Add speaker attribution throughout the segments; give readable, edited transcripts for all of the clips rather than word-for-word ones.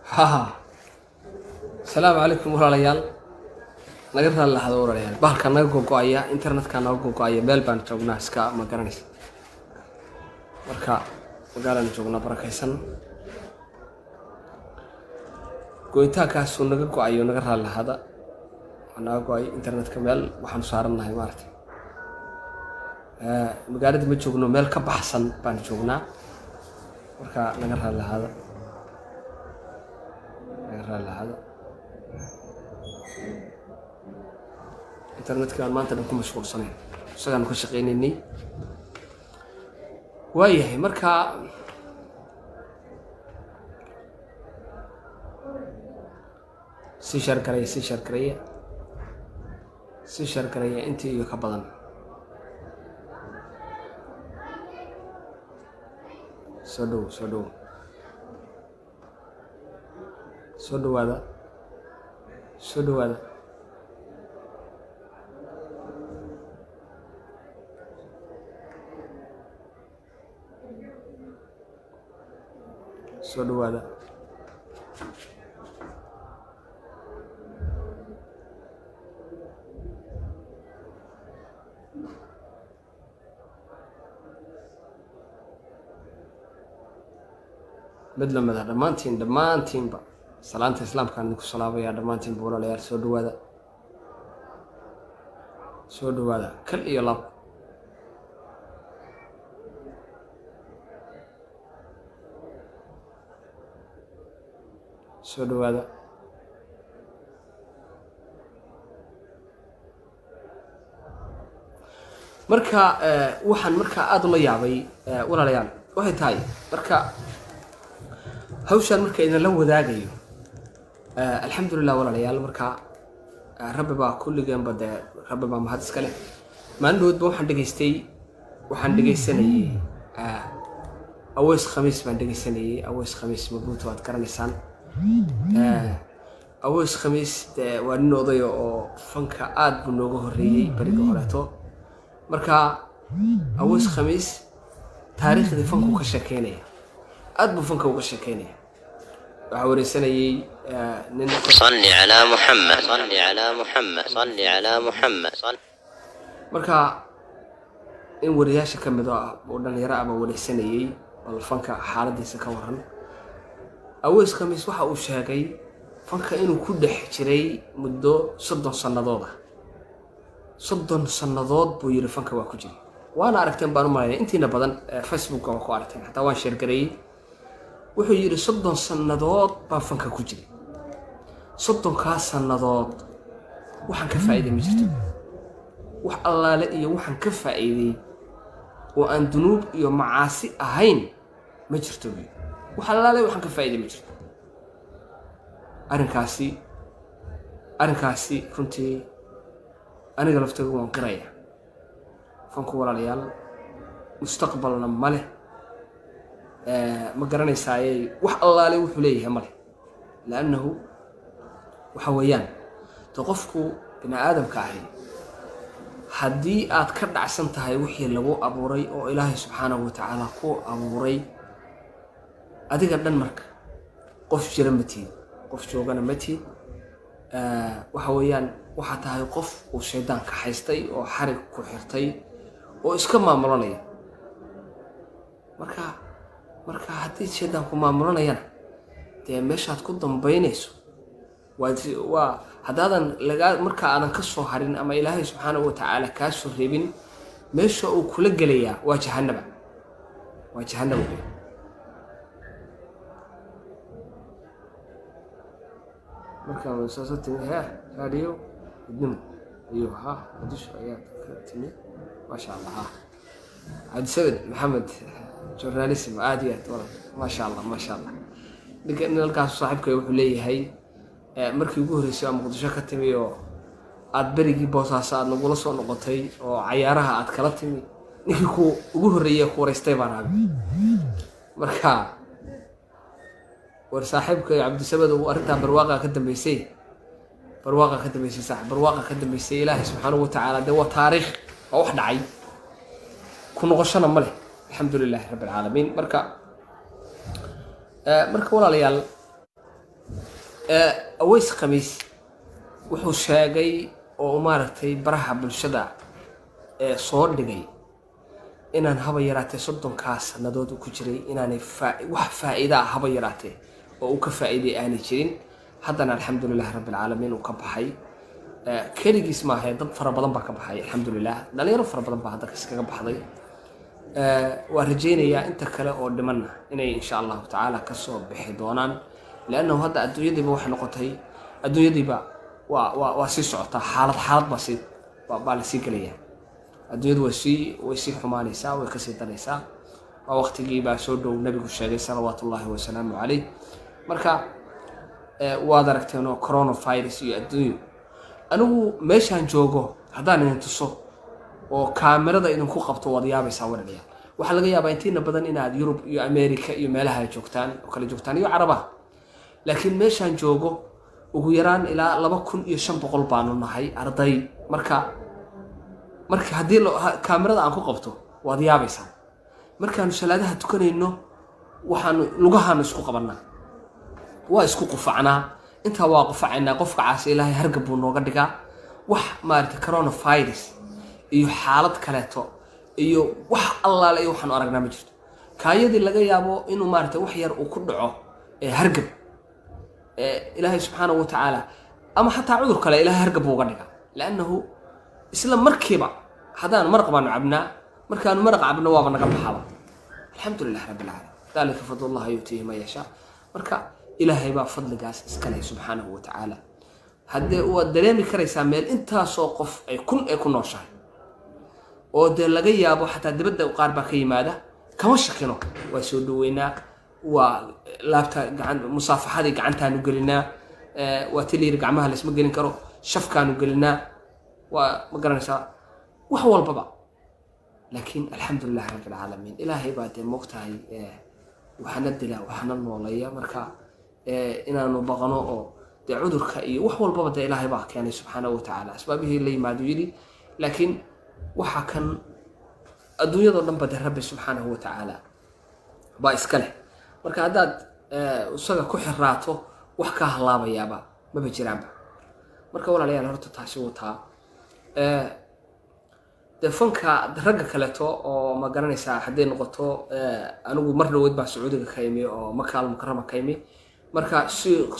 Speaker 1: ها السلام عليكم ورحمة الله نقدر الله هذا ورا يعني بالك أنا أقول قاية إنترنت كان أقول قاية ميلبان جونا سكا ما كرنيس مركا وقال أنا جونا بركيسن قويتها كاسون نقول قاية نقدر الله هذا أنا أقول إنترنت كمل وحن صارنا هاي مارتي مقالد متجونا ميل كبحسن بان جونا مركا نقدر الله هذا نقدر الله هذا internet kan maanta dhan ku mashquulsanay isagaan ku shaqeynay waayahay marka si share karaya intii iyo ka badan soo dhawaada soo dhawaada midlamada dhammaantiinba salaanta islaamkaan ku salaamaya dhammaantiin boolayaal soo dhawaada kal iyo lab soo dhawaada marka waxaan marka aad ula yaabay walaalayaal waxay tahay marka hawshan marka idin la wadaagayo alxamdulillah walaalayaal marka rabbi baa kulligeen bade rabbi baa mahad iska leh maalin dhoodba waxaan dhegeysanayay aweys khamiis baan dhegeysanayay aweys khamiis mabuuta waad garanaysaan aweys khamiis waa nin odayo oo fanka aad buu nooga horreeyey bariga horeeto marka aweys khamiis taariikhdii fanku ka sheekeynaya aad buu fanka uga sheekeynaya waxaa wareysanayay nin
Speaker 2: صلي على محمد
Speaker 1: marka in wariyaasha ka mid ah oo dhalinyaro ama wareysanayay bal fanka xaaladiisa ka waran aweys khamiis waxa uu sheegay fanka inuu ku dhex jiray muddo 30 sannadood buu yiri fanka waa ku jiray waana aragteen baan u maleeyay intiina badan Facebook waa ku aragteen hatta waan share gareeyay wuxuu yiri 30 sannadood baa fanka ku jiray 30 ka sannadood waxaan ka faa'iiday ma jirto wax allaale iyo waxaan ka faa'iiday oo aan dunuub iyo macaasi ahayn ma jirto wax allaale waxaan ka faa'iiday ma jirto arrinkaasi runtii aniga laftayda waan qiraya fanku walaalayaal mustaqbalna ma leh ma garanaysaaye wax allaale wuxuu leeyahay ma leh laannahu waxa weeyaan qofku bini aadamka ahi haddii aad ka dhacsan tahay wixii lagu abuuray oo ilaahay subxaanahu wa tacaala ku abuuray adiga dhan marka qof jira ma tiid qof joogana ma tiid waxa weeyaan waxaa tahay qof uu shaydaan ka haystay oo xarig ku xirtay oo iska maamulanaya marka haddii shaydaan ku maamulanayana dee meeshaad ku dambaynayso waa haddaadan marka aadan ka soo harin ama ilaahay subxaanahu wa tacaala kaa soo reebin meesha uu kula gelayaa waa jahannaba marka wasaasatimi raadiyo idnimo iyo hadisho ayaa ka timi maasha allah cabdisabed maxamed journalism aad iyo aad walaal maasha allah ninkan halkaas saaxiibkay wuxuu leeyahay markii ugu horeysay muqdisho ka timi oo aad berigii Boosaaso aad nagula soo noqotay oo cayaaraha aad kala timi ninkii ku ugu horeeyay ku wareystay baan ahay marka war saaxiibkay cabdisabed uu arinta barwaaqa ka dambeysay ilaahay subxaanahu wa tacaala de waa taariikh oo wax dhacay ku noqoshana ma leh alxamdulilaahi rabbil caalamiin marka walaalayaal aways khamiis wuxuu sheegay oo maaragtay baraha bulshada soo dhigay inaan haba yaraatee 30 sanadood ku jiray inaanay wax faa'iido ah haba yaraatee oo uu ka faa'iiday aanay jirin haddana alxamdulilah rabbil caalamiin uu ka baxay keligiis maaha dad fara badan baa ka baxay alxamdulilah dhalinyaro fara badan baa hadda kaskaga baxday waa rajaynayaa inta kale oo dhimanna inay insha allahu tacaala kasoo bixi doonaan لأنه هذا الدنيا دي بوح نقطهي الدنيا دي بقى واسي سعطة حالات بسيط بالسي كلية الدنيا دي وسي حماني سا وكسي تليسا ووقت جيبا سود النبي الشريف صلوات الله وسلامه عليه مركا وادركت إنه كورونا فايروس الدنيا أنا ماشان جوجو هذا ننتصو وكاميرا ده إنهم كوقبتوا وضياء بيساور ليا وحلقة يا بنتين بدن إن يوروب يو أمريكا يو مالها جوكتان وكل جوكتان يو عربة لكن meeshaan joogo ugu yaraan ilaa 2500 baan nahay arday marka hadii kaamirada aan ku qabto waad yaabaysaa markaan salaadaha tukanayno waxaan lugahan isku qabanaa waa isku qufacnaa inta waa qufacnaa qofka caas ilaahay hargab uu nooga dhigaa wax maartay corona virus iyo xaalad kaleeto iyo wax allaale iyo waxaan aragnaa ma jirto kaayadii laga yaabo inuu maartay wax yar uu ku dhaco hargab إلهي سبحانه وتعالى أما حتى عذر كلا إلهي هرقب وغنقا لأنه إسلام مركبة حدان مرق بانو عبنا مركان مرق عبنا وابنا بحالة الحمد لله رب العالمين ذلك فضل الله يؤتيه ما يشاء مركا إلهي با فضل قاس إسكاله سبحانه وتعالى هذا هو الدليل كري ساميل انت سوقف يكون نوشاي ودل لغا يابو حتى دبدا وقاربا كيماده كما شكينو وسودوينا ولابتا مصافحة قعنتها نقلنا وتلير قعمها لسما قلن كرو شفكا نقلنا ومقرنا سوا وحوال بابا لكن الحمد لله رب العالمين إلهي بعد موقتها وحند له وحنا النولية مركا إنا نبغنو دي عذر كأي وحوال بابا دي إلهي باك يعني سبحانه وتعالى أسبابه اللي ما دويلي لكن وحكن الدنيا ضلن بدي رب سبحانه وتعالى با إسكاله marka hadaad usaga ku xiraato wax ka halaabayaba ma bajiraanba marka walaalayaal horta taasi wata defanka ragga kaleeto oo ma garanaysaa hadday noqoto anigu mar dhaweyd baa Sacuudiga ka yimi oo Makal Mukarrama ka yimi marka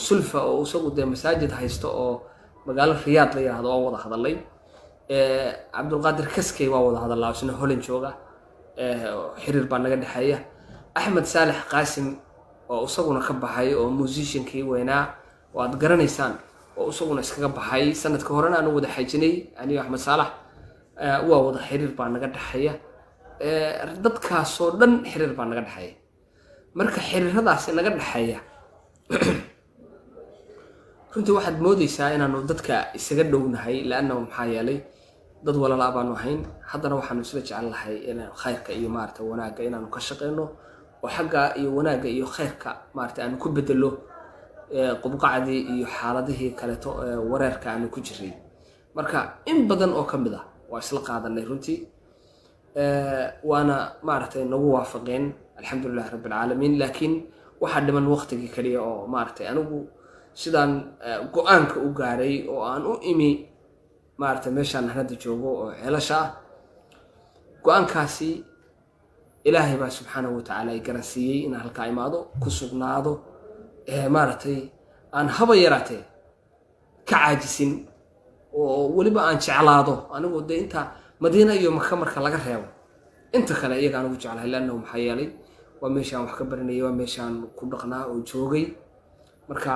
Speaker 1: sulfa oo usagu de masaajid haysto oo magaalo Riyadh la yiraahdo oo wada hadalay Abdul Qadir Kaskay waa wada hadalay isna Holland jooga xiriir baa naga dhaxaya أحمد صالح قاسم وأصابنا كبحي وموزيشن كي وينا وأتقرنيسان وأصابنا كبحي سنة كورونا أنا وده حيجني يعني أحمد صالح ووضع حرير بان قد حيا ردت كاسور دن حرير بان قد حيا مركا حرير هذا سنة قد حيا كنت واحد مودي ساين أنه ردتك استقدوا نهاي لأنه محايا لي dad wala laabaan wahayn haddana waxaan isla jecelahay in khayrka iyo maarta wanaaga inaan ka shaqeyno oo xagga iyo wanaaga iyo khayrka maarta aan ku bedelo qubqacdi iyo xaaladihii kale to wareerka aan ku jiray marka in badan oo kamid ah waa isla qaadanay runtii waana maarta nagu waafaqeen alxamdulillah rabbil caalamiin laakiin waxa dhiman waqtigii kaliya oo maarta anigu sidaan go'aanka u gaaray oo aan u imi maarta meeshaan hadda joogo oo ceelasha go'aankaasi ilaahay baa subxaanahu wa ta'aala ay garansiiyay in halka imaado ku sugnaado maartay aan haba yaraatee ka caajisin oo waliba aan jeclaado anigu de inta Madiina iyo Makka marka laga reebo inta kale iyaga anigu jeclahay laanna maxay yeelay waa meeshaan wax ka baranayay waa meeshaan ku dhaqnaa oo joogay marka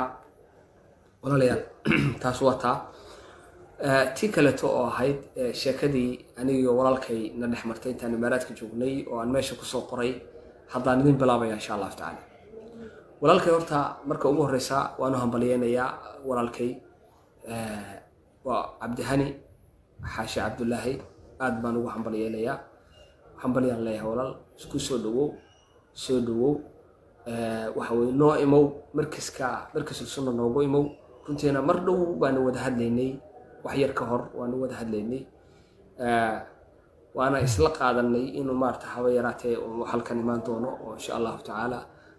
Speaker 1: walaalayaal taas waa taa tii kaleeto oo ahayd sheekadii aniga walaalkay na dhex martay intaan imaaraadka joognay oo aan meesha ku soo qoray haddaan idin bilaabaya insha Allah ta'ala walaalkay horta marka ugu horeysa waanu hambaliyeenayaa walaalkay waa Cabdihani Xaashi Cabdullaahi aad baan ugu hambaliyeenayaa hambaliyaan leeyahay walaal isku soo dhawow waxa way noo imow markiska sunna noogu imow runtiina mar dhow baan wada hadlaynay waxyar ka hor waan wada hadlaynay waana isla qaadanay inuu maarta haba yaraatee halkan imaan doono oo insha Allah ta'ala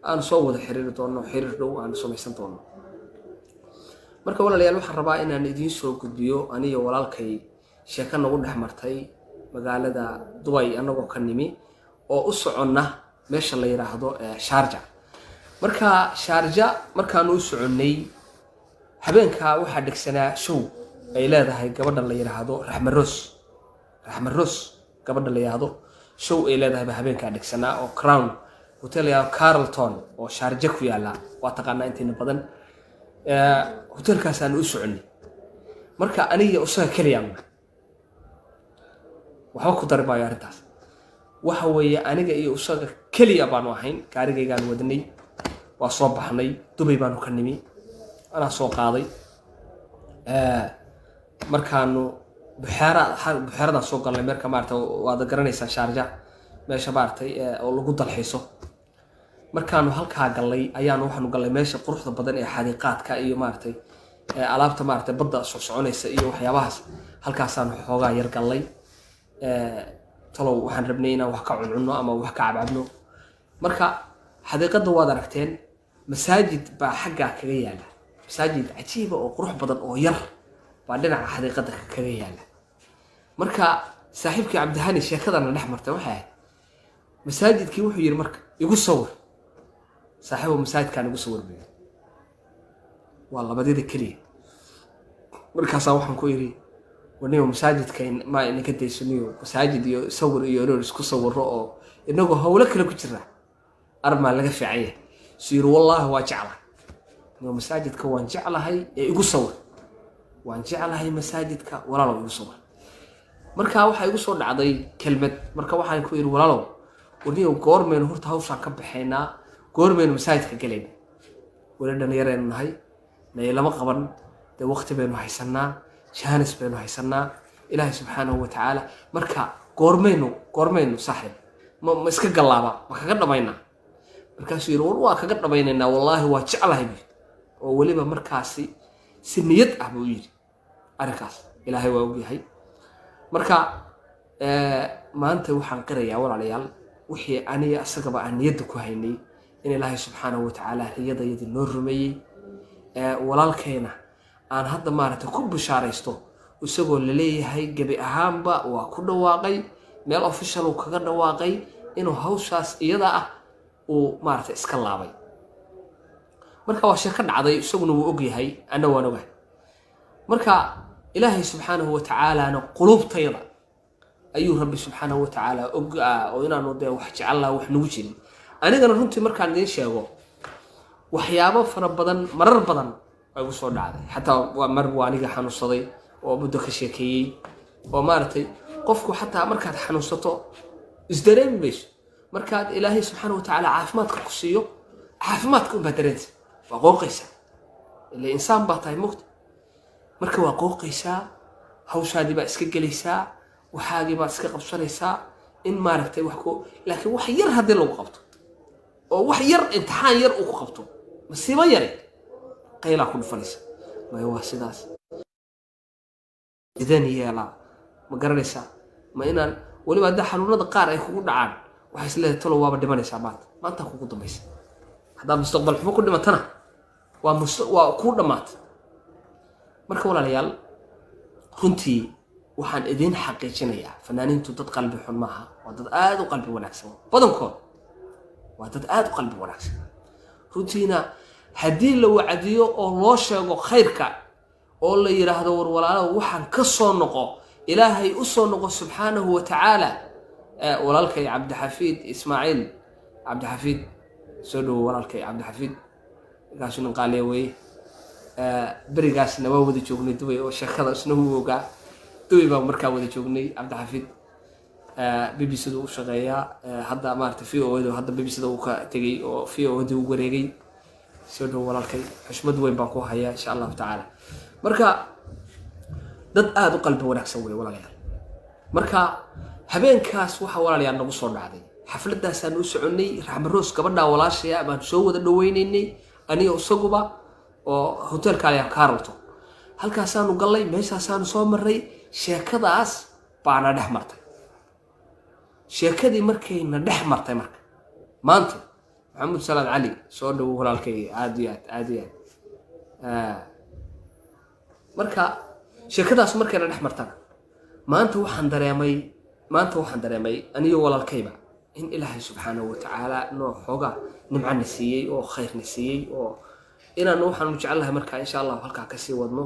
Speaker 1: aan soo wada xiriir doono xiriir dhow aan samaysan doono marka walaalayaal waxaan rabaa inaan idiin soo gudbiyo aniga walaalkay sheeko nagu dhex martay magaalada Dubai anagoo ka nimi oo u soconna meesha la yiraahdo Sharjah. marka Sharjah markaan u soconay habeenka waxaa dhigsanaa show ay leedahay gabadha la yiraahdo Rahma Rose gabadha la yiraahdo show ay leedahay habeenka dhigsanaa oo Crown Hotel ya Carlton oo Sharjah ku yaala waa taqaanaa intii badan hotelkaas aan u soconay marka aniga usaga kaliya waxba ku darbayo arintaas waxa weeye aniga iyo usaga kaliya baan ahayn gaarigaygaan wadnay waa soo baxnay Dubai baan ka nimi ana soo qaaday markaanu buxaarada soo galnay marka maarta waad garanaysaa Sharjah meesha maartay oo lagu dalxiiso markaanu halka galay ayaanu waxaanu galay meesha quruxda badan ee xadiiqaadka iyo maartay alaabta maartay badda soo soconaysa iyo waxyaabahaas halkaasaan xoogaa yar galay talow waxaan rabnay inaan wax ka cunno ama wax ka cabcabno marka xadiiqada waad aragteen masaajid baa xagga kaga yaala masaajid cajiib oo qurux badan oo yar baa dhinaca xadiiqada kaga yaala marka saaxiibkii Cabdihani sheekadana dhex martay waxa masaajidkii wuxuu yiri marka igu sawir saaxiibo masaajidkan igu sawir baa waa labadii kaliya markaas waxaan ku yiri waniyo masaajidka ma inaka deysaniyo masaajid iyo sawir iyo isku sawiro oo inagu hawlo kale ku jira arma laga fiicay siir wallahi waa jeclaa inuu masaajidka waan jeclahay ee igu sawir waan jeclahay masaajidka walaalo igu sawir marka waxa igu soo dhacday kelmad marka waxaan ku yiri walaalo waniyo goormeen horta hawshan ka baxeynaa goormeen masaajidka galeen wala dhalinyareen nahay lama qaban de waqti baynu haysanaa jaanis baynu haysanaa ilaahay subhanahu wa ta'ala marka goormeynu saaxib ma iska galaaba ma kaga dhamayna markaas yiri waa kaga dhamaynayna wallahi waa jeclahay oo waliba markaasi si niyad ah buu yiri arkaas ilaahay waa ogyahay marka maanta waxaan qirayaa walaalayaal wixii aniga asagaba aan niyada ku haynay in ilaahay subhanahu wa ta'ala riyadayada noo rumeeyay walaalkeena aan hadda maaragtay ku bishaaraysto isagoo la leeyahay gabi ahaanba waa ku dhawaaqay meel official uu kaga dhawaaqay inuu hawshaas iyada ah uu maaragtay iska laabay marka waa sheeko dhacday isaguna wuu ogyahay ana waan ogahay marka ilaahay subhanahu wa ta'ala qulubtayda ayuu rabbi subhanahu wa ta'ala oo inaanu de wax jecel wax nagu jirin anigana runtii markaan idin sheego waxyaabo fara badan marar badan ay u soo dhacday hatta waa mar waaniga xanuunsaday oo muddo ka sheekeeyay oo maartay qofku hatta markaad xanuunsato isdareemayso markaad ilaahay subhanahu wa ta'ala caafimaadka ku siiyo caafimaadka u badareenta waa qooqaysa ilaa insaan baa tahay muqt marka waa qooqaysa hawshaadii baa iska galaysa waxaagii baa iska qabsanaysa in maartay wax ku laakiin wax yar hadii lagu qabto oo wax yar imtixaan yar uu ku qabto masiibo yar qayla ku dhufanaysa ma waa sidaas idan yeela ma garanaysa ma inaan waliba hadda xanuunada qaar ay kugu dhacaan waxa isleeyahay talo waaba dhimanaysa maanta kugu dambaysa hadda mustaqbal xumo ku dhimatana waa ku dhamaat marka walaalayaal runtii waxaan idin xaqiijinayaa fanaaniintu dad qalbi xun maaha waa dad aad u qalbi wanaagsan badankood waa dad aad u qalbi wanaagsan runtiina haddii la wacdiyo oo loo sheego khayrka oo la yiraahdo war walaalo waxaan ka soo noqo ilaahay u soo noqo subhanahu wa ta'ala walaalkay Cabdixafiid Ismaaciil Cabdixafiid soo dhow walaalkay Cabdixafiid gaashin qaaliye way barigaasna waa wada joognay Dubai oo sheekada isna uu ogaa Dubai baa markaa wada joognay Cabdixafiid BBC uu shaqeeyaa hadda maartay VO hadda BBC uu ka tagay oo VO uu wareegay soo dhow walaalkay xushmad weyn baan ku hayaa insha Allah ta'ala marka dad aad u qalbi wanaagsan way walaalayaal marka habeenkaas waxa walaalayaal nagu soo dhacday xafladaas aan u soconay Rahma Rose gabadha walaashaya baan soo wada dhaweynaynay aniga isaguba oo hotelka ay Carlton halkaas aanu galay meeshaas aanu soo maray sheekadaas baana dhex martay sheekadii markayna dhex martay marka maanta محمد سلام علي سؤال walaalkay aad iyo aad marka sheekadaas markayna dhex martana maanta waxaan dareemay aniyo walaalkayba in ilaahay subxaanahu watacaala noo xooga nimcana siiyey oo khayrna siiyey oo inaan waxaanu jecelahay markaa insha allah halkaa kasii wadno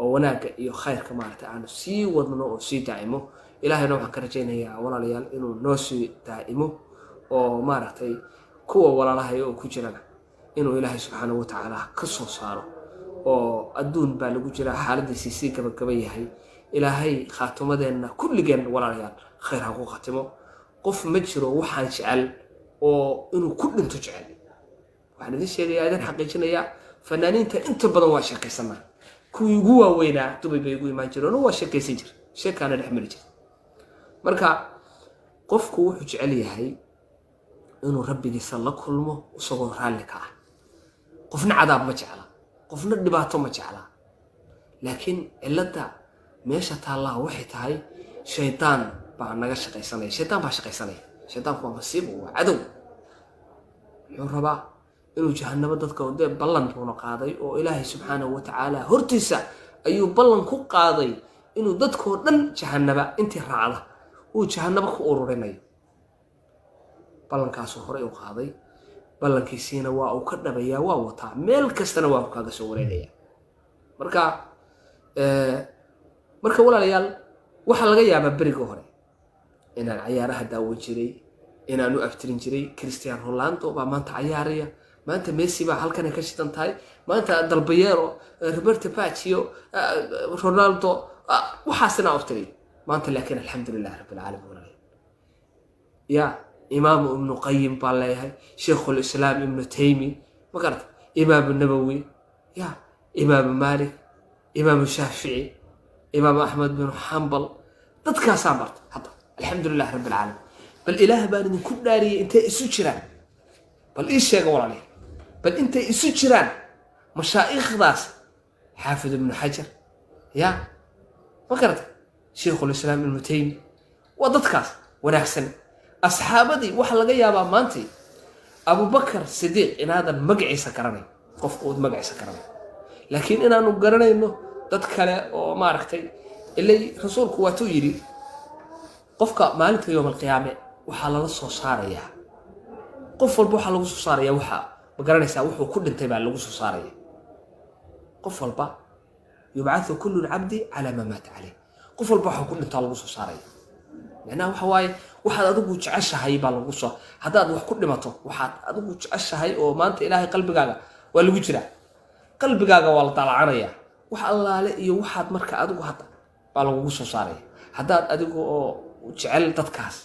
Speaker 1: oo wanaagga iyo khayrka maaragtay aanu sii wadno oo sii daa'imo ilaahayna waxaan ka rajaynayaa walaalayaal inuu noo sii daa'imo oo maaragtay kuwa walaalahay oo ku jirana inuu ilaahay subxaanahu watacaala ka soo saaro oo adduun baa lagu jiraa xaaladiisii sii gabagaba yahay ilaahay khaatumadeenna kulligeen walaalayaal khayr ha ku khatimo qof ma jiro waxaan jecel oo inuu ku dhinto jecel waxaan idin sheegayaa idin xaqiijinayaa fanaaniinta inta badan waa sheekaysanaa kuwii ugu waaweynaa dubay bay ugu imaan jireen oo waa sheekaysan jir sheekaana dhex mari jir marka qofku wuxuu jecel yahay inuu rabbigiisa la kulmo isagoo raalli ka ah qofna cadaab ma jecla qofna dhibaato ma jecla laakiin cilada meesha taallaa waxay tahay shaydaan baa naga shaqaysanaya shaydaanku waa masiibo waa cadow muxuu rabaa inuu jahannamo dadka dee ballan buuna qaaday oo ilaahay subxaanahu watacaala hortiisa ayuu ballan ku qaaday inuu dadkoo dhan jahannaba intii raacda uu jahannaba ku ururinayo ballankaasuu horey u qaaday ballankiisiina waa uu ka dhabayaa waa wataa meel kastana waa uu kaaga soo wareegaya marka walaalayaal waxaa laga yaabaa beriga hore inaan cayaaraha daawan jiray inaan u aftirin jiray Cristiano Ronaldo baa maanta cayaaraya maanta Messi baa halkan ka shidan tahay maanta Dalbayero Roberto Baggio Ronaldo waxaasna aftiray maanta laakiin alxamdulillah rabbil alamin ya إمام ابن قيم بالله شيخ الإسلام ابن تيمي مقرت إمام النبوي يا إمام مالك إمام الشافعي إمام أحمد بن حنبل تذكر صابرت حتى الحمد لله رب العالمين بل إله بان من كل ناري أنت إسوتشران بل إيش يقول عليه بل أنت إسوتشران مشايخ ذاس حافظ ابن حجر يا مقرت شيخ الإسلام ابن تيمي وتذكر ونحسن أصحابتي waxa laga yaabaa maanta Abu Bakar Sidiq inaadan magaciisa garanay qof oo magaciisa garanay laakiin inaanu garanayno dad kale oo ma aragtay ilay rasuulku waa tuu yiri qofka maalinta yawm al-qiyaame waxa la soo saaraya qof walba waxa lagu soo saaraya waxa ma garanaysaa wuxuu ku dhintay baa lagu soo saaraya qof walba yub'athu kullu al-'abdi 'ala ma mata 'alayh qof walba waxa ku dhintay lagu soo saaraya macnaha waxa waaye waxaad adigu jeceshahay baa lagu soo hadaad wax ku dhimato waxaad adigu jeceshahay oo maanta ilaahay qalbigaaga waa lagu jiraa qalbigaaga waa la dalacanaya wax allaale iyo waxaad marka adigu hada baa lagu soo saaraya hadaad adigu oo jecel dadkaas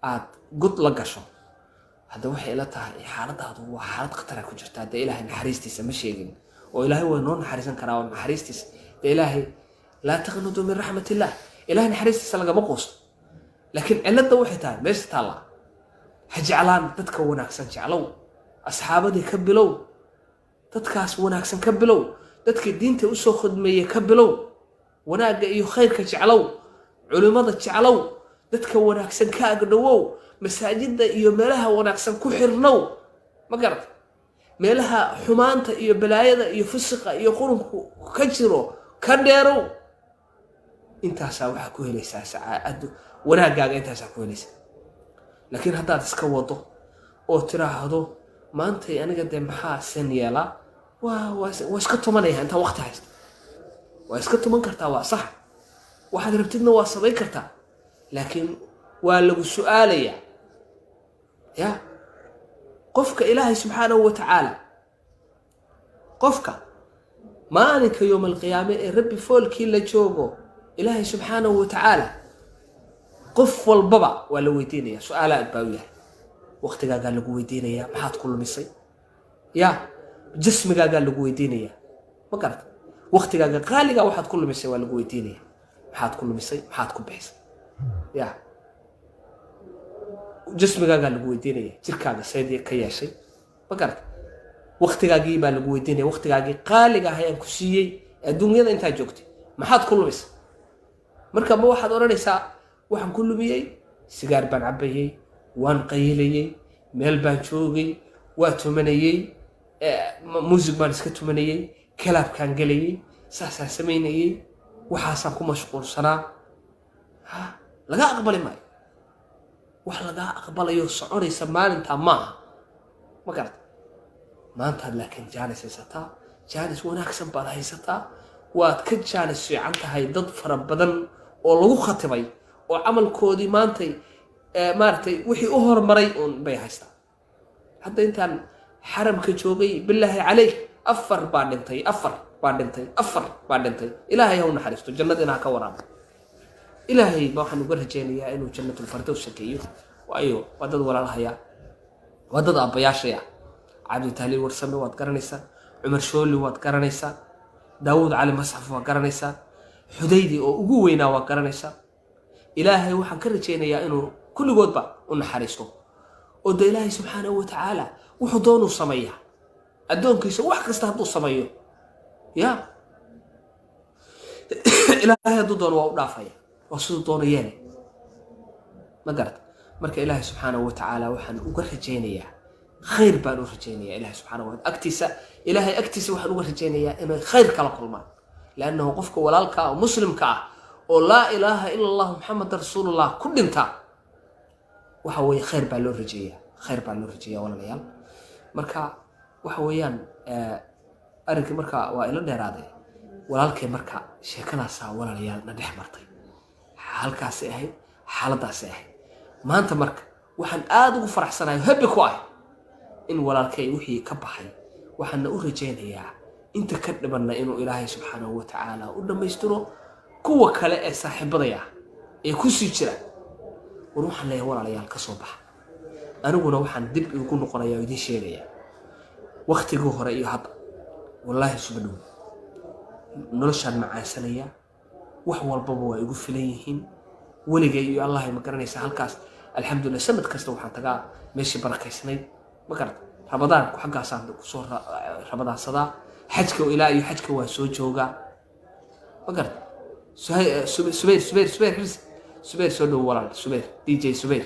Speaker 1: aad god la gasho hada waxay ila tahay xaaladaadu waa xaalad khatar ku jirta hada ilaahay naxariistiisa ma sheegin oo ilaahay waa noo naxariisan karaa oo naxariistiisa ilaahay la taqnudu min rahmatillah ilaahay naxariistiisa laga maqoos لكن علده waxay tahay meesha taala hajcalaan dadka wanaagsan jeclow asxaabadii ka bilow dadkaas wanaagsan ka bilow dadka diinta u soo khidmeeyay ka bilow wanaaga iyo khayrka jeclow culimada jeclow dadka wanaagsan ka agdhowow masaajida iyo meelaha wanaagsan ku xirnow ma garad meelaha xumaanta iyo balaayada iyo fisiqa iyo qurunku ka jiro ka dheerow intaas waxa ku helaysaa saacad wanaagaaga intaas ku helaysaa laakiin hadaad iska wado oo tiraahdo maanta aniga de maxaa san yeela waa iska tumanaya inta waqti haysto waa iska tuman kartaa waa sax waxaad rabtidna waa sameyn kartaa laakiin waa lagu su'aalaya ya qofka ilaahay subxaanahu wa ta'ala qofka maalinka yawm al-qiyaama ee rabbi foolkii la joogo ilaahay subxaanahu wa ta'ala qof walbaba waa la weydiinaya su'aalaad baa yahay waqtigaaga lagu weydiinaya maxaad ku lumisay ya jismigaaga lagu weydiinaya ma garad waqtigaaga qaaliga waxaad ku lumisay waa lagu weydiinaya maxaad ku lumisay maxaad ku bixisay ya jismigaaga lagu weydiinaya jirkaaga saydi ka yeeshay ma garad waqtigaagii baa lagu weydiinaya waqtigaagii qaaliga ayaan ku siiyay adduunyada inta joogtay maxaad ku lumisay marka ma waxaad oranaysaa waxaan ku lumiyay sigaar baan cabayay waan qaylayay meel baan joogay waa tumanayay music baan iska tumanayay kalaabkaan galayay ساسا سميني وحاسا كو مشغول سنة ها لقا أقبل معي وح لقا أقبل يوسعوني سمان انت ما قلت ما انت لكن جالس يستا جالس وناكسن بلا يستا واتكد جالس في عنتا هاي ضد فربدن ولو خطبي وعمل كودي ما انتي مارتي وحي أهر مريء بي هايستا حتى انت حرم كجوغي بالله عليك أفر بعدنتي إلهي هو نحرسته جنتنا كورام إلهي ما حنو قرها جينيا إنه جنة الفردوس كيو وأيوه ودد ولا الهيا ودد أبياشيا عبد التهليل ورسمي واتقرنيسا عمر شولي واتقرنيسا داود علي مصحف واتقرنيسا حديدي ugu weynaa waa garanaysa ilaahay waxaan ka rajeynayaa inuu kulligoodba u naxariisto oo de ilaahay subxaanahu wa tacaala wuxuu doonuu sameeyaa addoonkiisa wax kasta hadduu sameeyo ya ilaahay hadduu doono waa u dhaafaya waa siduu doono yeele ma garata marka ilaahay subxaanahu wa tacaala waxaan uga rajeynayaa khayr baan u rajeynayaa ilaahay subxaanahu wa tacaala ilaahay agtiisa waxaan uga rajeynayaa inay khayr kala kulmaan لأنه قفك ولالك أو مسلم كا أو لا إله إلا الله محمد رسول الله كل انتا وحوي خير بالور رجية ولا ليال مركا وحويان أرنك مركا وإلى النرادة ولالك مركا شكلها سا ولا ليال ندح مرتي حالك ساهي حالة ساهي ما أنت مركا وحن آدو فرح سنة يهبك واي إن ولالك وحي كبحي وحن أرجين هي inta ka dhibanna inuu ilaahay subxaanahu wa tacaala u dhammaystiro kuwa kale ee saaxiibadaya ee ku sii jira waxaan leeyahay walaalayaal ka soo baxa aniguna waxaan dib ugu noqonayaa idin sheegaya waqtigii hore iyo hadda wallaahi subhanahu noloshaan macaasanaya wax walbaba waa igu filan yihiin waligay iyo allah ma garanaysa halkaas alxamdulillah sanad kasta waxaan tagaa meeshii barakaysnayd ma garad rabadaan ku xaggaasaan ku soo rabadaan sadaa حجك وإلهي حجك وسوجوجا بقر سبير سولو ولا سبير دي جي سبير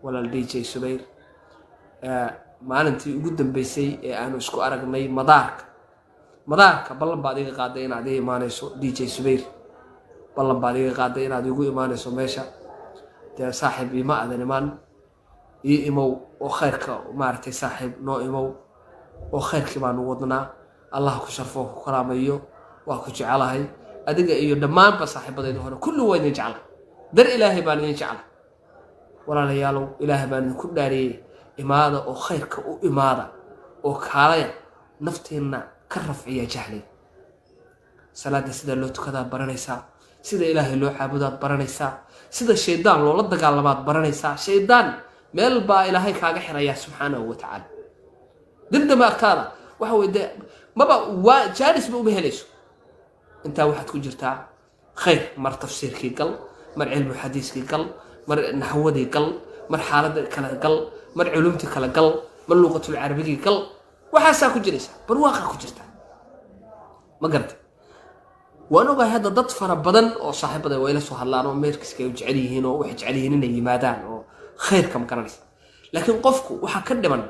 Speaker 1: ولا دي جي سبير ما أنت قدام بيسي أنا إسكو أرقني مدارك بالله بعدين قاعدين عادي ما نسو دي جي سبير بالله بعدين قاعدين عادي يقول ما نسو ماشى ده صاحب ما أذن مان يمو وخيرك وما أرتي صاحب نو يمو وخيرك ما نوضنا الله كشرفه كراميه وكش علىه أدق إيو دمان بصاحب بدين هنا كل وين يجعله در إلهي بان يجعله ولا ليالو إلهي بان كل داري إمادة أو خيرك أو إمادة أو كاريا نفتنا كرف عيا جهلي صلاة سيدا لو تكذا برانيسا سيدا إلهي لو حابدات برانيسا سيدا الشيطان لو لدق علامات برانيسا شيطان ميل با إلهي كاقا حرايا سبحانه وتعالى ضد ما أكتانا وحوي ده ما جالس بمهلسه انت واحد كجرتا خير مر تفسير كي قل مر علم حديث كي قل مر نحودي قل مر حالد كلا قل مر علومتي كلا قل مر لغة العربية قل وحاسا كجريسا برواقع كجرتا ما قرت وانا هذا ضد فربدن او صاحبده ويلا سو هلانو ميركس كي وجعليهين او وحي جعليهين اني يمادان او خير كم كرنيس لكن قفكو waxa ka dhiman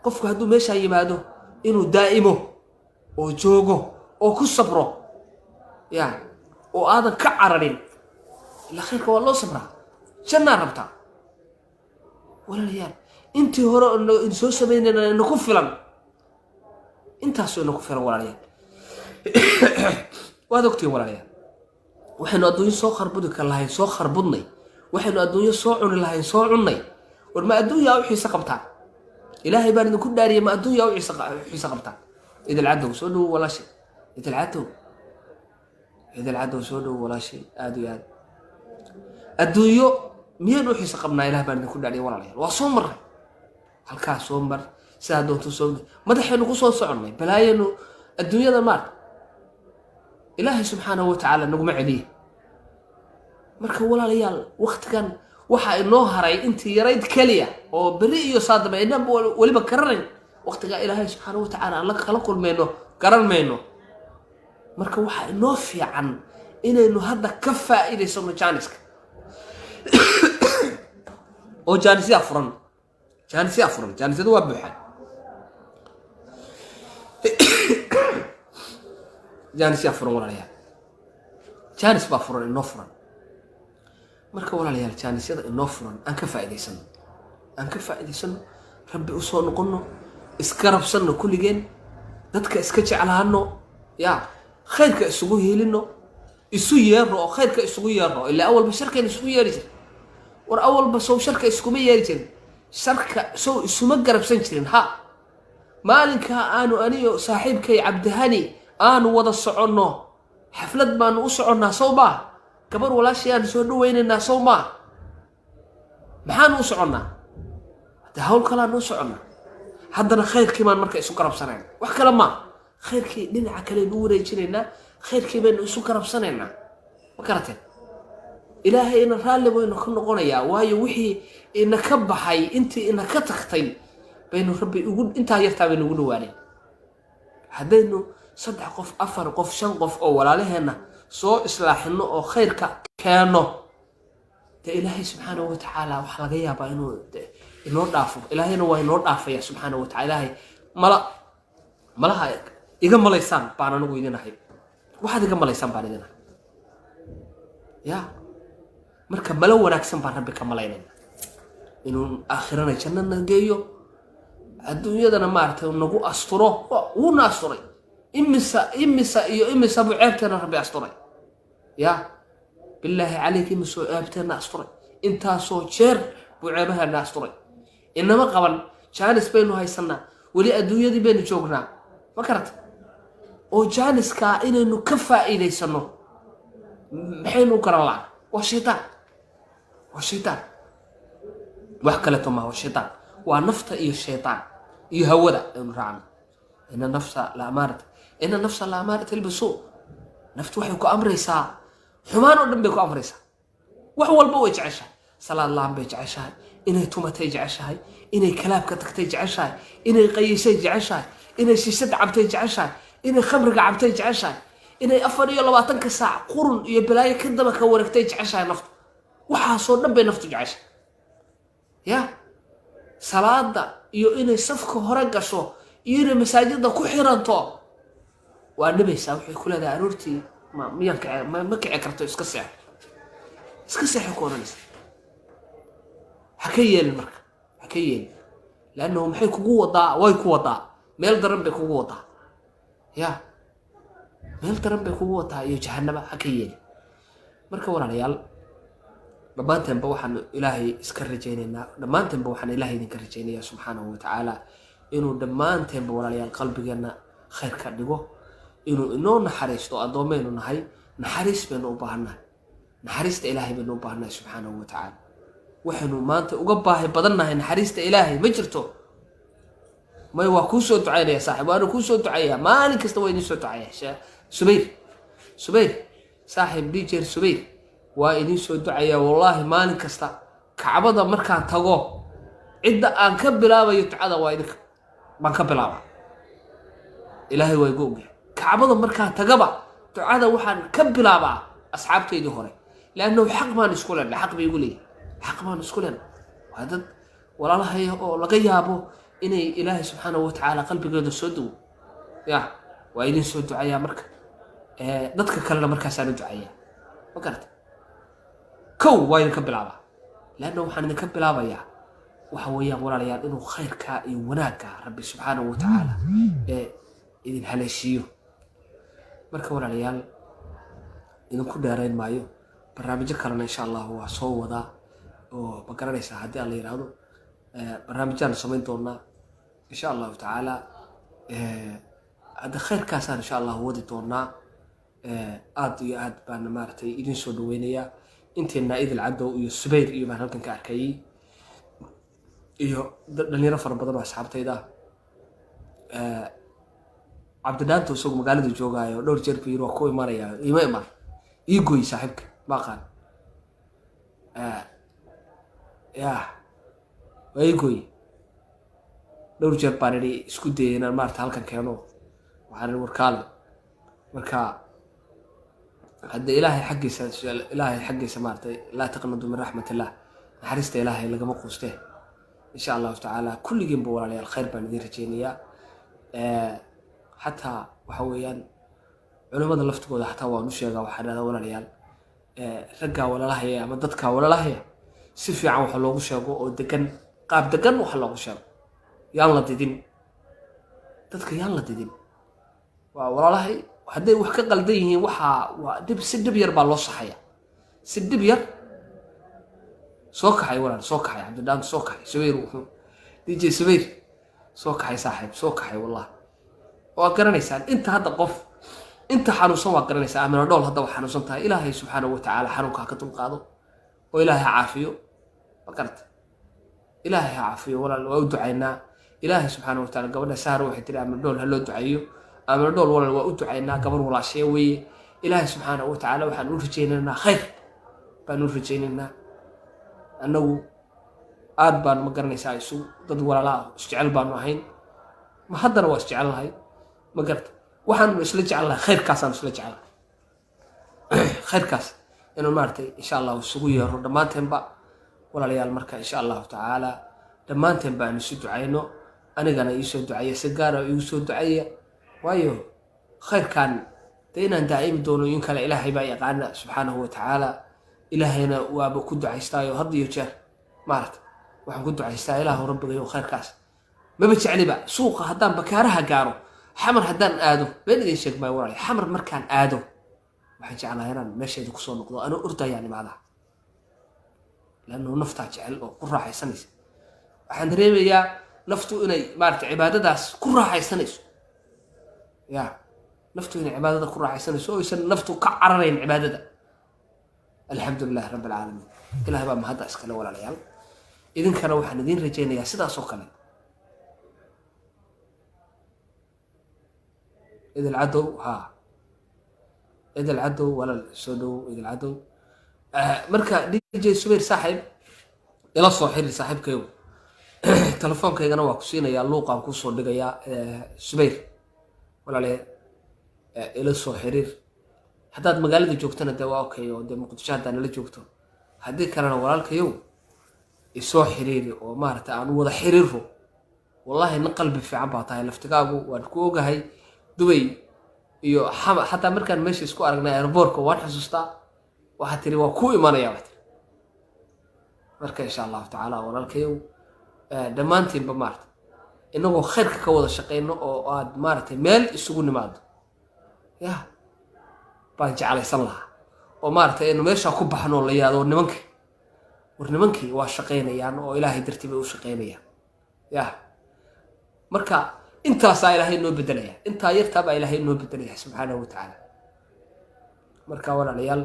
Speaker 1: qofku haduu meesha yimaado inuu daa'imo oo joogo oo ku sabro ya oo aadan ka cararin ila khayrka waa loo sabraa janna rabta walaalayaal intii hore in soo sameynayna ku filan intaas oo ku filan walaalayaal waad ogtay walaalayaal waxaynu adduunyo soo kharbudi ka lahayn soo kharbudnay waxaynu adduunyo soo cuni lahayn soo cunnay war ma adduunyo u xiisa qabtaa ilaahay baan idinku dhaariyay ma adduunyo u xiisa qabtaa إذا العدو سودو ولا شيء إذا العدو سودو ولا شيء آدو الدنيا مين روحي سقبنا إله بان كل عليه ولا عليه وصمر هالكا صمر سادو تصمر ما دحين نقص صعنا بلاي إنه الدنيا ذا مار إلهي سبحانه وتعالى نقوم عليه مركب ولا ليال وقت كان وحى إنه هراي أنت يريد كلية أو بريء يصادم إنما ولي بكررين وقتها إلهي سبحانه وتعالى الله خلق المينو قرن مينو مركا waxa inoo fiican inaynu hadda ka faa'iideysano jaaniska oo jaanisiya furan jaanisadu waa buuxan jaanis yaa furan walaalayaal jaanis baa furan inoo furan marka walaalayaal jaanisyada inoo furan aan ka faa'iidaysano rabbi u soo noqono iska rabsanno kulligeen dadka iska jeclaano yaa khayrka isugu heelino isu yeero oo khayrka isugu yeero ilaa awalba sharkayna isugu yeeri jirin war awalba soo sharka iskuma yeeri jirin sharka soo isuma garabsan jirin ha maalinka aanu aniyo saaxiibkay Cabdihani aanu wada soconno xaflad baanu u soconnaa sawba gabar walaashayaan soo dhaweynayna sawma maxaan u soconnaa hada hawl kala noo soconnaa haddana khayrkii maan marka isu garabsaneen wax kala ma khayrkii dhinaca kale u wareejinayna khayrkii baynu isu garabsanayna ma karateen ilaahay ina raalli baynu ka noqonayaa waayo wixii ina ka baxay intii ina ka tagtay baynu rabbi ugu intaa yartaa baynu ugu dhawaanay haddaynu 3 qof 4 qof 5 qof oo walaalaheena soo islaaxino oo khayrka keeno ta ilaahay subxaanahu wa ta'ala wax laga yaabaa inoo dhaafo ilaahayna waa inoo dhaafaya subxaanahu wa ta'ala ilaahay malaha iga malaysaan baan anigu idinahay waxaad iga malaysaan baan idinahay ya marka malo wanaagsan baan rabbi ka malaynayna inuu aakhirana jannada geeyo adduunyadana maartay nagu asturo wuu na asturay imisa bu ceebteena rabbi asturay ya billahi calayki imisa ceebteena asturay intaasoo jeer buu ceebaheena asturay inama qaban jaanis baynu haysanaa weli adduunyadii baynu joognaa ma karata oo jaaniska inaynu ka faa'iidaysano maxaynu garan lahaa waa shaytaan wax kale toma waa shaytaan waa nafta iyo shaytaan iyo hawada aynu raacno ina nafsa la amarat albisu naftu waxay ku amraysaa xumaan oo dhan bay ku amraysaa wax walba way jeceshahay salaad laan bay jeceshahay inay tumatay jeceshahay inay kalaabka tagtay jeceshahay inay qayisay jeceshahay inay shishada cabtay jeceshahay inay khamriga cabtay jeceshahay inay 24 saac qurun iyo balaayo ka daba ka wareegtay jeceshahay naftu waxaasoo dhan bay naftu jeceshahay ya salaada iyo inay safka hore gasho iyo inay masaajidda ku xiranto waa nabaysaa waxay ku leedahay aroortii ma kici karto iska seexo koonaysa حكيل مرك حكيل لأنه محي كوجو وضع واي كوضع ميل درب بكوجو وضع يا ميل درب بكوجو وضع يجهنم حكيل مرك ورا ريال لما أنت بوحن إلهي إسكرجيننا لما أنت بوحن إلهي ذكرجيني سبحانه وتعالى إنه لما أنت بورا ريال قلبي جنا خير كدجو إنه نحرس تو أضمن إنه هاي نحرس بينه وبهنا نحرس إلهي بينه وبهنا سبحانه وتعالى وحنو ما أنت وقبها بدلنا هن حريست إلهي مجرته ما هو كوسو دعاء يا صاحب وأنا كوسو دعاء ما أنا كستوي نسو دعاء سبير صاحب ديجر سبير وإني سو دعاء والله ما أنا كستا كعبضة مركان تجو عدة أن كبلا ويتعدى وينك ما كبلا إلهي ويقوم كعبضة مركان تجبا تعدى وحن كبلا أصحابتي دهوري لأنه حق ما نسكولنا حق بيقول لي حق ما نسكولنا وهذا ولا الله هي لقيابه إني إلهي سبحانه وتعالى قلبي قد السود يا وإني سود دعاء مرك ضدك كلنا مركز أنا دعاء فكرت كو وين كبل عبا لأنه حنا نكبل عبا يا وحويا ولا ريال إنه خير كائن وناك ربي سبحانه وتعالى إذن هالشيء مرك ولا ريال إنه كل دارين مايو برنامج كلنا إن شاء الله هو صو وذا وبكرنا يساعد الله يرادو برنامجنا سمين تونا إن شاء الله تعالى هذا خير كاسان إن شاء الله ودي تونا آد بان مارتي إذن سودوينيا إنتنا إذا العدو يسبير يبان هلكن كأركي لأني رفر بدر أصحابتي ده عبد الدانتو سوق مقالد الجوجايو دور جربي يروح كوي مريا يما يقوي صاحبك ما قال يا ويقوي دور جرباني اسكو دينا مارت هلكن كانوا وحنا الوركال مركا هذا إلهي حقي سمارتي لا تقنطوا من رحمة الله حرست إلهي لقى مقوسته إن شاء الله تعالى كل جنب ولا الخير بندير جينيا حتى وحويا culimada laftigooda xataa waan u sheegaa waxaan idhahdaa walaalayaal raggaa walaalahaya ama dadkaa walaalahaya si fiican waxa loogu sheego oo degan qaab degan waxa loogu sheego yaan la didin dadka yaan la didin waa walaalahay hadday wax ka qaldan yihiin waa si dhib yar baa loo saxaya si dhib yar soo kaxay walaal soo kaxay cabdidhaan soo kaxay Subayr wuxuu DJ Subayr soo kaxay saaxiib soo kaxay wallahi waa garanaysaan inta hadda qof inta xanuunsan waa garanaysaa amina dhool hadda waa xanuunsan tahay ilaahay subxaanahu wa tacaala xanuunka ka dulqaado oo ilaahay caafiyo makarta ilaahay caafiyo walaal waa u ducaynaa ilaahay subxaanahu wa tacaala gabadha saar waxay tiri amina dhool ha loo ducayo amina dhool walaal waa u ducaynaa gabar walaashee weeye ilaahay subxaanahu wa tacaala waxaan u rajaynaynaa khayr baan u rajaynaynaa annagu aad baan ma garanaysaa isu dad walaala ah isjecel baanu ahayn ma haddana waa isjecel lahay ma garta waxaanu isla jecel lahay khayrkaasaan isla jecel khayrkaas inuu maartay insha allah isugu yeero dhammaanteenba walaalayaal marka insha allahu tacaala dhammaanteen baan isu ducayno anigana iisoo ducaya si gaara igu soo ducaya waayo khayrkan dee inaan daa'imi doono in kale ilaahay baa yaqaana subxaanahu wa tacaala ilaahayna waaba ku ducaystaayo had iyo jeer maarata waxaan ku ducaystaa ilaahu rabbigayo khayrkaas maba jecliba suuqa haddaan bakaaraha gaaro xamar haddaan aado been idin sheeg maayo walaal xamar markaan aado waxaan jeclahay inaan meesheeda kusoo noqdo anoo ordayaan imaadaha lanno naftaa jecel oo ku raaxaysanaysa waxaan dareemayaa naftu inay maarata cibaadadaas ku raaxaysanayso ya naftu inay cibaadada ku raaxaysanayso oo aysan naftu ka cararayn cibaadada alxamdulilah rabbi alcaalamiin ilahay baa mahadda iskale walaalayaal idinkana waxaan idiin rajaynayaa sidaas oo kale إذا العدو إذا العدو ولا السودو إذا العدو مركا DJ Subayr صاحب إلى صاحب صاحب كيو تلفون كي أنا واقصين يا لوقا كوسو دقيا Subayr ولا له إلى صاحب حتى مقالة جوكتنا دواء كيو ده مقدشات أنا اللي جوكتو هدي كان أنا ولا الكيو يسوع حريري ومارت أنا وضع حريره والله نقل في عباطة الافتقاقو وادكوغا هاي دبي iyo xataa markaan meesha isku aragnay airportka waan xasuustaa waxa tiri waa ku imanaya waxa marka insha Allah taala walaalkayow dhamaantiin ba maarta inagoo khayrka ka wada shaqeyno oo aad maartay meel isugu nimaado ya baan jeclaysan lahaa oo maartay inuu meesha ku baxno la yaado nimankii waa shaqeynayaan oo ilaahay dartiib u shaqeynayaan ya marka انت صاير هي نو بدلها انت يرتبع الى هي نو بدلها سبحانه وتعالى marka walaalayaal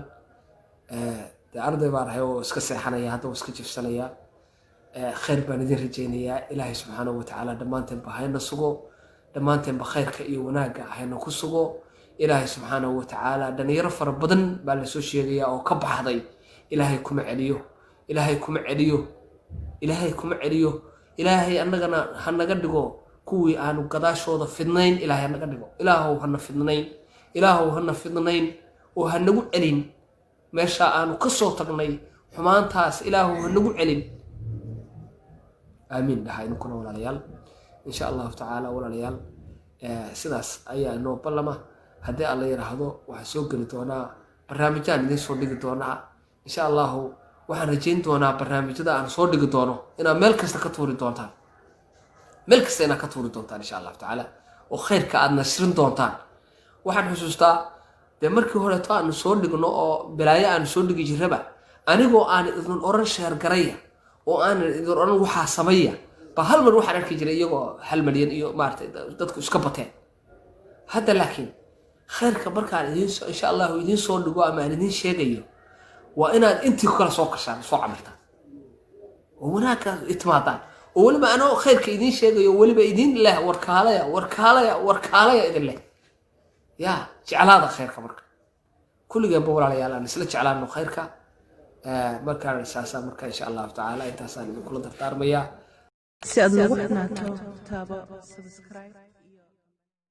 Speaker 1: arday baan ahay oo iska seexanaya hadda iska jifsanaya khayr baan idin rajaynayaa ilaahay subxaanahu wa tacaala dhammaanteen ba hayna sugo dhammaanteen ba khayrka iyo wanaaga hayna ku sugo ilaahay subxaanahu wa tacaala dhalinyaro fara badan baa la soo sheegaya oo ka baxday ilaahay kuma celiyo ilaahay annagana ha naga dhigo kuwii aanu gadaashooda fidnayn ilaahay naga dhigo ilaahow hana fidnayn oo ha nagu celin meesha aanu ka soo tagnay xumaantaas ilaahow ha nagu celin aamiin dhahay inkuna walaalayaal insha allahu tacaala walaalayaal sidaas ayaa inoo ballama haddii alla yiraahdo waxaa soo geli doonaa barnaamijyaan idiin soo dhigi doonaa insha allahu waxaan rajayn doonaa barnaamijyada aan soo dhigi doono inaad meel kasta ka tuuri doontaan meel kasta inaad ka tuuri doontaan insha allahu tacaala oo khayrka aad nasrin doontaan waxaan xusuustaa dee markii horeeto aanu soo dhigno oo bilaayo aanu soo dhigi jirraba anigoo aan idin oran sheer garaya oo aan idin oran waxaa sameeya ba hal mar waxaan arki jiray iyagoo 1 milyan iyo maartay dadku iska bateen hadda laakiin khayrka markaan idin insha allah idin soo dhigo ama aan idin sheegayo waa inaad intii kala soo kashaan soo camirtaan oo wanaagga itmaadaan oo waliba anoo khayrka idin sheegayo waliba idin leh warkaalaya idin leh ya jeclaada khayrka marka kulligeena walaalayaal aan isla jeclaano khayrka markaan isaasa marka insha Allah taala intaasaan idin kula dardaarmaya
Speaker 3: si aad ugu xanaato taabo subscribe